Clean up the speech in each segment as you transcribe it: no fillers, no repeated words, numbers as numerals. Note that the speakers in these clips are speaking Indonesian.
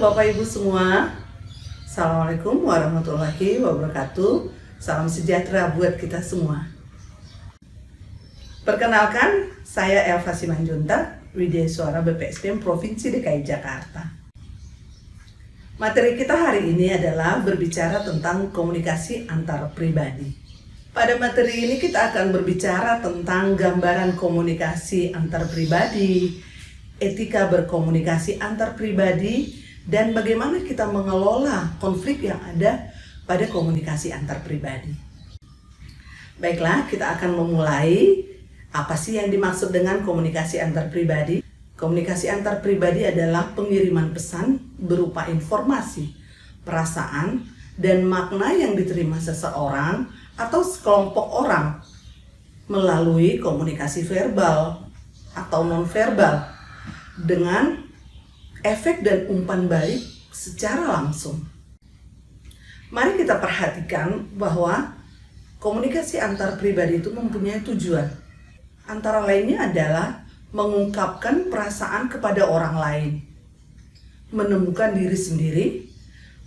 Bapak Ibu semua, Assalamualaikum warahmatullahi wabarakatuh. Salam sejahtera buat kita semua. Perkenalkan, saya Elva Simanjuntak, Widya Suara BPSDM Provinsi DKI Jakarta. Materi kita hari ini adalah berbicara tentang komunikasi antar pribadi. Pada materi ini kita akan berbicara tentang gambaran komunikasi antar pribadi, etika berkomunikasi antar pribadi, dan bagaimana kita mengelola konflik yang ada pada komunikasi antar pribadi. Baiklah, kita akan memulai. Apa sih yang dimaksud dengan komunikasi antar pribadi? Komunikasi antar pribadi adalah pengiriman pesan berupa informasi, perasaan, dan makna yang diterima seseorang atau sekelompok orang melalui komunikasi verbal atau non-verbal dengan efek dan umpan balik secara langsung. Mari kita perhatikan bahwa komunikasi antar pribadi itu mempunyai tujuan. Antara lainnya adalah mengungkapkan perasaan kepada orang lain, menemukan diri sendiri,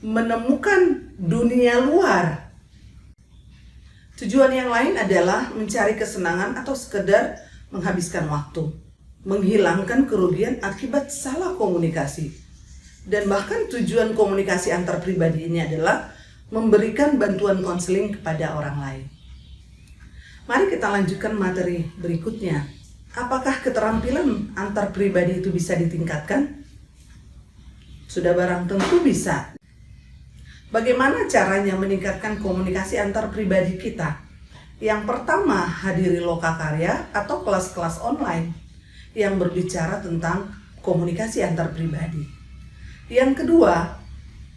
menemukan dunia luar. Tujuan yang lain adalah mencari kesenangan atau sekedar menghabiskan waktu, menghilangkan kerugian akibat salah komunikasi. Dan bahkan tujuan komunikasi antar pribadi ini adalah memberikan bantuan konseling kepada orang lain. Mari kita lanjutkan materi berikutnya. Apakah keterampilan antar pribadi itu bisa ditingkatkan? Sudah barang tentu bisa. Bagaimana caranya meningkatkan komunikasi antar pribadi kita? Yang pertama, hadiri lokakarya atau kelas-kelas online yang berbicara tentang komunikasi antar pribadi. Yang kedua,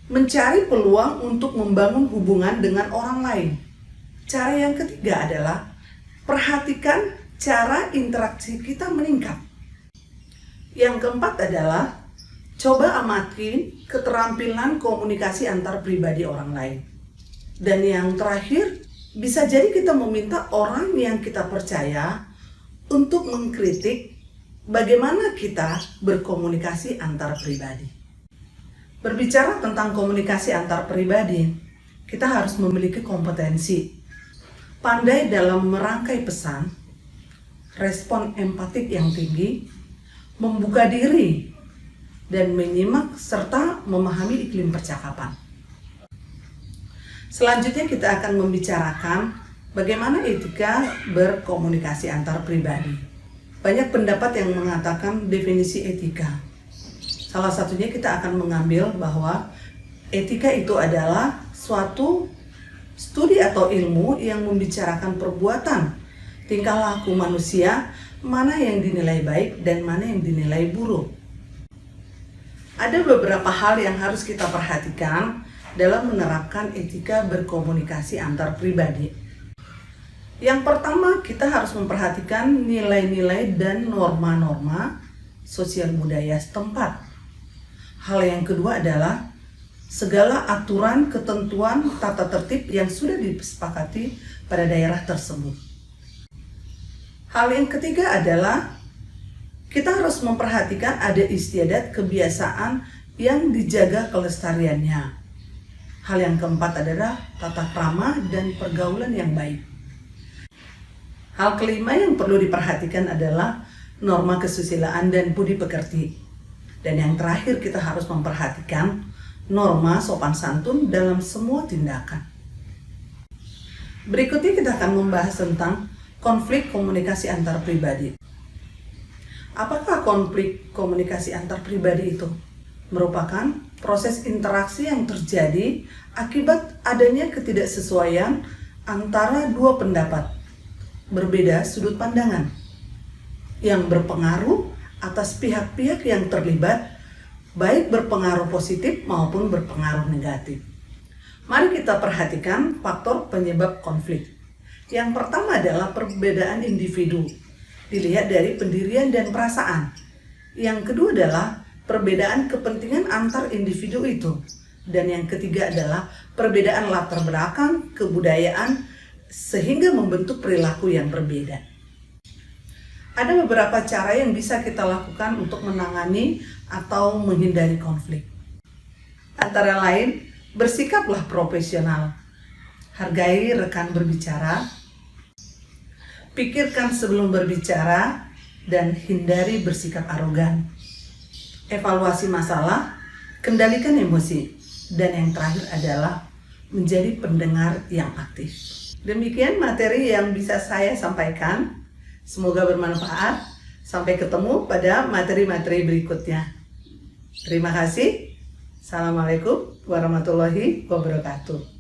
mencari peluang untuk membangun hubungan dengan orang lain. Cara yang ketiga adalah perhatikan cara interaksi kita meningkat. Yang keempat adalah coba amati keterampilan komunikasi antar pribadi orang lain. Dan yang terakhir, bisa jadi kita meminta orang yang kita percaya untuk mengkritik bagaimana kita berkomunikasi antar pribadi. Berbicara tentang komunikasi antar pribadi, kita harus memiliki kompetensi, pandai dalam merangkai pesan, respon empatik yang tinggi, membuka diri, dan menyimak serta memahami iklim percakapan. Selanjutnya kita akan membicarakan bagaimana etika berkomunikasi antar pribadi. Banyak pendapat yang mengatakan definisi etika. Salah satunya kita akan mengambil bahwa etika itu adalah suatu studi atau ilmu yang membicarakan perbuatan, tingkah laku manusia, mana yang dinilai baik dan mana yang dinilai buruk. Ada beberapa hal yang harus kita perhatikan dalam menerapkan etika berkomunikasi antar pribadi. Yang pertama, kita harus memperhatikan nilai-nilai dan norma-norma sosial budaya setempat. Hal yang kedua adalah segala aturan, ketentuan, tata tertib yang sudah disepakati pada daerah tersebut. Hal yang ketiga adalah kita harus memperhatikan ada istiadat kebiasaan yang dijaga kelestariannya. Hal yang keempat adalah tata krama dan pergaulan yang baik. Hal kelima yang perlu diperhatikan adalah norma kesusilaan dan budi pekerti. Dan yang terakhir kita harus memperhatikan norma sopan santun dalam semua tindakan. Berikutnya kita akan membahas tentang konflik komunikasi antar pribadi. Apakah konflik komunikasi antar pribadi itu? Merupakan proses interaksi yang terjadi akibat adanya ketidaksesuaian antara dua pendapat berbeda sudut pandangan yang berpengaruh atas pihak-pihak yang terlibat, baik berpengaruh positif maupun berpengaruh negatif. Mari kita perhatikan faktor penyebab konflik. Yang pertama adalah perbedaan individu, dilihat dari pendirian dan perasaan. Yang kedua adalah perbedaan kepentingan antar individu itu. Dan yang ketiga adalah perbedaan latar belakang, kebudayaan, sehingga membentuk perilaku yang berbeda. Ada beberapa cara yang bisa kita lakukan untuk menangani atau menghindari konflik. Antara lain, bersikaplah profesional, hargai rekan berbicara, pikirkan sebelum berbicara, dan hindari bersikap arogan. Evaluasi masalah, kendalikan emosi, dan yang terakhir adalah menjadi pendengar yang aktif. Demikian materi yang bisa saya sampaikan. Semoga bermanfaat. Sampai ketemu pada materi-materi berikutnya. Terima kasih. Assalamualaikum warahmatullahi wabarakatuh.